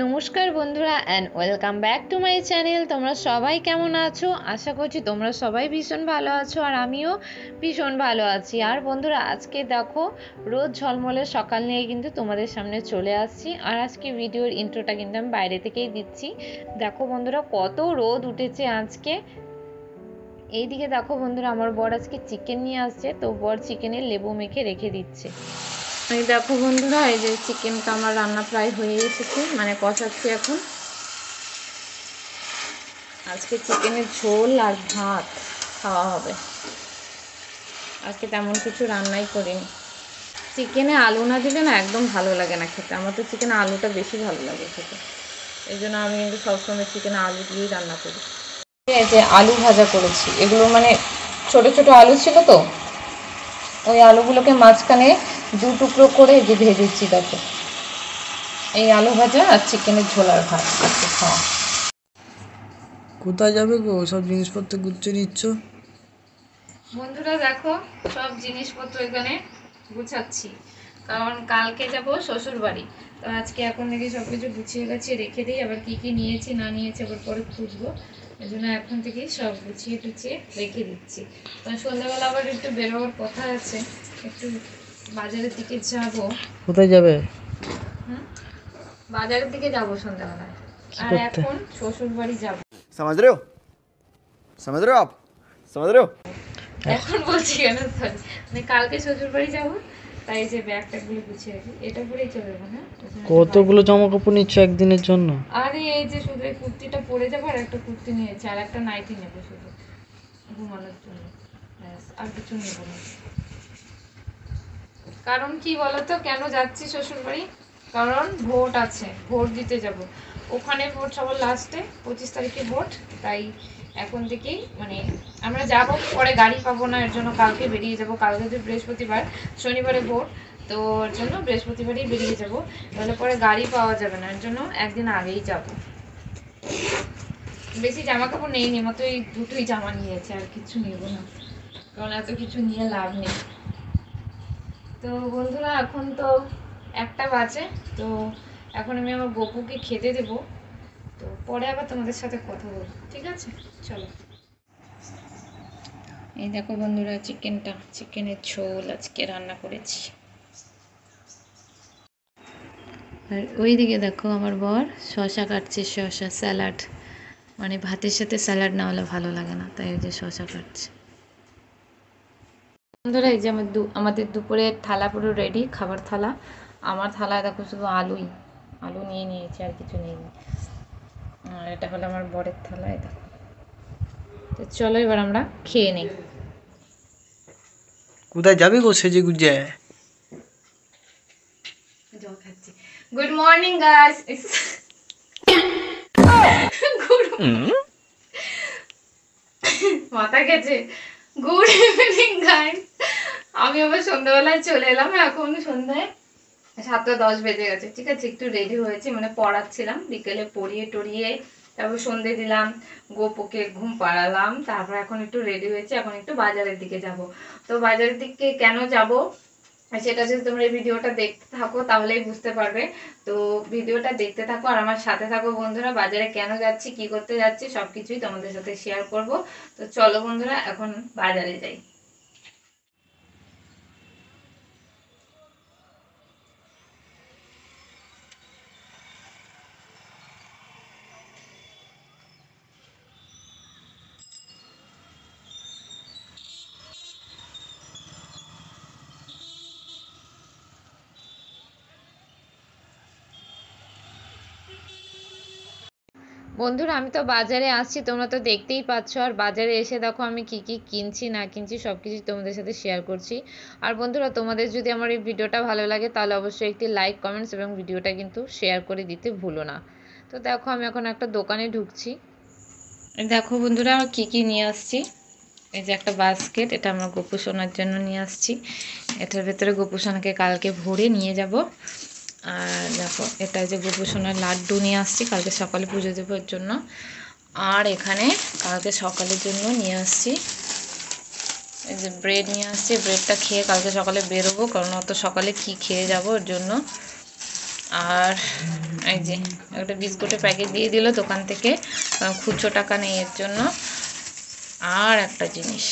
নমস্কার বন্ধুরা and welcome back to my channel. তোমরা সবাই কেমন আছো? আশা করছি তোমরা সবাই ভীষণ ভালো আছো আর আমিও ভীষণ ভালো আছি। আর বন্ধুরা আজকে দেখো রোদ ঝলমলে সকাল নিয়ে কিন্তু তোমাদের সামনে চলে আসছি। আর আজকে ভিডিওর ইন্ট্রোটা কিন্তু আমি বাইরে থেকেই দিচ্ছি। দেখো বন্ধুরা কত রোদ উঠেছে আজকে। এইদিকে দেখো বন্ধুরা আমার বর আজকে চিকেন নিয়ে আসছে, তো বর চিকেনে লেবু মেখে রেখে দিচ্ছে। এই দেখো বন্ধুরা, এই যে চিকেনটা আমার রান্না প্রায় হয়ে এসেছে, মানে কষাচ্ছি এখন। আজকে চিকেনের ঝোল আর ভাত খাওয়া হবে। আজকে তেমন কিছু রান্নাই করিনি। চিকেনে আলু না দিলে না একদম ভালো লাগে না খেতে। আমার তো চিকেনে আলুটা বেশি ভালো লাগে খেতে, এই জন্য আমি কিন্তু সবসময় চিকেনে আলু দিয়েই রান্না করি। এই যে আলু ভাজা করেছি, এগুলো মানে ছোট ছোট আলু ছিল তো, ওই আলুগুলোকে মাঝখানে দু টুকরো করে যে ভেজেছি। দেখো এই আলু ভাজা আর চিকেনের ঝোল আর ভাত আজকে খাওয়া। কোথায় যাবে গো? সব জিনিসপত্র গুছিয়ে নিচ্ছ? বন্ধুরা দেখো সব জিনিসপত্র এখানে গুছাচ্ছি, কারণ কালকে যাব শ্বশুর বাড়ি। তো আজকে এখন থেকে সব কিছু গুছিয়ে গাছিয়ে রেখে দিই, আবার কি কি নিয়েছি না নিয়েছি আবার পরে খুঁজবো। এই জন্য এখন থেকেই সব গুছিয়ে টুছিয়ে রেখে দিচ্ছি। তো সন্ধ্যাবেলা আবার একটু বেরোবার কথা আছে, একটু বাজারের দিকে যাব। কোথায় যাবে? বাজারের দিকে যাব সন্ধ্যাবেলায়। আর এখন শ্বশুর বাড়ি যাব। समझ रहे हो समझ रहे हो आप समझ रहे हो এখন বলছি কেন, সরি, মানে কালকে শ্বশুর বাড়ি যাবো, তাই যে ব্যাগ ট্যাগগুলো গুছিয়ে রাখি, এটা পরেই চলে যাবো। হ্যাঁ, কতগুলো জামা কাপড় নিচ্ছ একদিনের জন্য? আরে এই যে শুধু এই কুর্তিটা পরে যাবো, আর একটা কুর্তি নিয়েছি, আর একটা নাইটি নেবো শুধু ঘুমানোর জন্য, ব্যাস, আর কিছু নেবো না। কারণ কি বলতো কেন যাচ্ছি শ্বশুর বাড়ি? কারণ ভোট আছে, ভোট দিতে যাব ওখানে। ভোট সবার লাস্টে 25 তারিখে ভোট, তাই এখন থেকেই মানে আমরা যাব, পরে গাড়ি পাবো না, এর জন্য কালকে বেরিয়ে যাব। কালকে যে বৃহস্পতিবার, শনিবারে ভোট, তো ওর জন্য বৃহস্পতিবারই বেরিয়ে যাব, তাহলে পরে গাড়ি পাওয়া যাবে না, এর জন্য একদিন আগেই যাব। বেশি জামা কাপড় নেই, মাত্র এই দুটোই জামা নিয়েছে, আর কিছু নেব না, কারণ এত কিছু নিয়ে লাভ নেই। তো বন্ধুরা এখন তো 1টা বাজে, তো এখন আমি আমার গপুকে খেতে দেব, তো পরে আবার তোমাদের সাথে কথা বলবো, ঠিক আছে? চলো। এই দেখো বন্ধুরা চিকেনের ঝোল আজকে রান্না করেছি। আর ওইদিকে দেখো আমার বর শশা কাটছে, শশা স্যালাড, মানে ভাতের সাথে স্যালাড না হলে ভালো লাগে না, তাই ওই যে শশা কাটছে। বন্ধুরা এই যে আমাদের দুপুরের থালা পুরো রেডি, খাবার থালা। আমার থালায় দেখো শুধু আলু নিয়ে নিয়েছি, আর কিছু নেই। আর এটা হলো আমার বরের থালা, এটা। তো চলো এবার আমরা খেয়ে নিই। কোথায় যাবে গো সেজে গুজে? জল খাচ্ছি। Good morning guys. মাথা গেছে। Good evening guys. আমি আবার সন্ধ্যাবেলায় চলে এলাম, এখন সন্ধ্যায় 7:10 বেজে গেছে, ঠিক আছে? একটু রেডি হয়েছি, মানে পড়াচ্ছিলাম, বিকেলে পড়িয়ে টড়িয়ে তারপর সন্ধে দিলাম, গোপুকে ঘুম পাড়ালাম, তারপর এখন একটু রেডি হয়েছে, এখন একটু বাজারের দিকে যাব। তো বাজারের দিকে কেন যাব সেটা যদি তোমরা এই ভিডিওটা দেখতে থাকো তাহলেই বুঝতে পারবে। তো ভিডিওটা দেখতে থাকো আর আমার সাথে থাকো বন্ধুরা। বাজারে কেন যাচ্ছি, কি করতে যাচ্ছি, সবকিছুই তোমাদের সাথে শেয়ার করব। তো চলো বন্ধুরা এখন বাজারে যাই। বন্ধুরা আমি তো বাজারে আসছি, তোমরা তো দেখতেই পাচ্ছ, আর বাজারে এসে দেখো আমি কি কি কিনছি না কিনছি সব কিছু তোমাদের সাথে শেয়ার করছি। আর বন্ধুরা তোমাদের যদি আমার এই ভিডিওটা ভালো লাগে তাহলে অবশ্যই একটি লাইক, কমেন্টস এবং ভিডিওটা কিন্তু শেয়ার করে দিতে ভুলো না। তো দেখো আমি এখন একটা দোকানে ঢুকছি। দেখো বন্ধুরা আমার কী কী নিয়ে আসছি। এই যে একটা বাস্কেট, এটা আমরা গোপু সোনার জন্য নিয়ে আসছি। এটার ভেতরে গোপু সোনাকে কালকে ভরে নিয়ে যাব। আর দেখো এটা যে গোপু সোনার লাড্ডু নিয়ে আসছি কালকে সকালে পুজো দেওয়ার জন্য। আর এখানে কালকে সকালের জন্য নিয়ে আসছি এই যে ব্রেড নিয়ে আসছি, ব্রেডটা খেয়ে কালকে সকালে বেরোবো, কারণ অত সকালে কি খেয়ে যাবো ওর জন্য। আর এই যে একটা বিস্কুটের প্যাকেট দিয়ে দিল দোকান থেকে, খুচরো টাকা নেই এর জন্য। আর একটা জিনিস,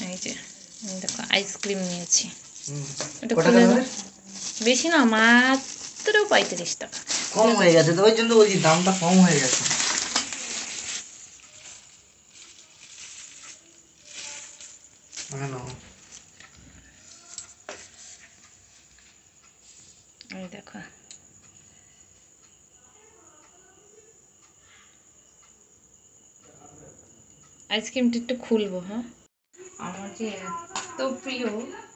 এই যে দেখো আইসক্রিম নিয়েছি, এটা খুলে দাও। বেশি না, মাত্র 35 টাকা। কম হয়ে গেছে তো, ওই জন্য বলছি দামটা কম হয়ে গেছে। এই দেখো আইসক্রিমটা একটু খুলবো। হ্যাঁ, আমার যে এত প্রিয়,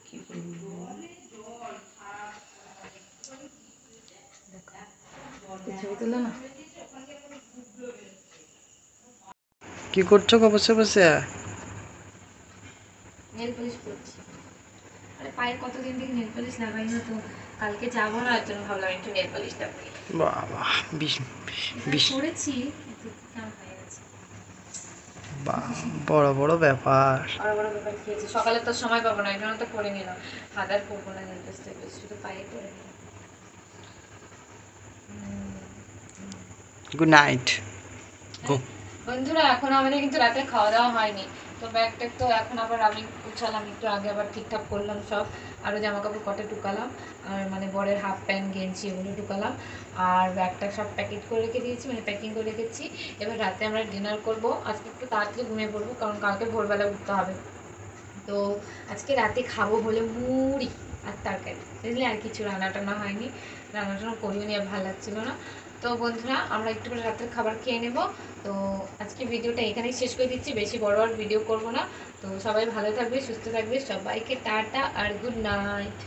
কি বলবো। ছবি তুলো না। কি করছো গো বসে বসে? নেল পলিশ করছি। আরে পায়ে কতদিন থেকে নেল পলিশ লাগাই না, তো কালকে যাবো না, এর জন্য ভাবলাম একটু নেল পলিশটা করি। বাবা, করেছি কিন্তু কেমন হয়ে গেছে। বড় বড় ব্যাপার। বড় বড় ব্যাপার খেয়েছি, সকালে তো সময় পাবো না, এই জন্য তো করে নিলাম। হাত করবো না নেল পলিশটা, শুধু পায়ে করে নিলাম। Good night. বন্ধুরা, এখন আমাদের কিন্তু রাতে খাওয়া দাওয়া হয়নি, তো ব্যাগটা তো এখন আবার আমি গুছালাম, একটু আগে আবার ঠিকঠাক করলাম সব, আরও জামা কাপড় কটা ঢুকালাম, আর মানে বরের হাফ প্যান্ট গেঞ্জি এগুলো ঢুকালাম, আর ব্যাগটা সব প্যাকেট করে রেখে দিয়েছি, মানে প্যাকিং করে রেখেছি। এবার রাতে আমরা ডিনার করব, আজকে একটু তাড়াতাড়ি ঘুমিয়ে পড়বো, কারণ কালকে ভোরবেলা উঠতে হবে। তো আজকে রাতে খাবো হলে মুড়ি আর তরকারি, বুঝলি, আর কিছু রান্না টান্না হয়নি, রান্না টান্না করিও নি, আর ভালো লাগছিল না। তো বন্ধুরা, আমরা একটু করে রাতের খাবার খেয়ে নেব। তো আজকে ভিডিওটা এখানেই শেষ করে দিচ্ছি, বেশি বড় আর ভিডিও করব না। তো সবাই ভালো থাকবে, সুস্থ থাকবে, সবাইকে টাটা আর গুড নাইট।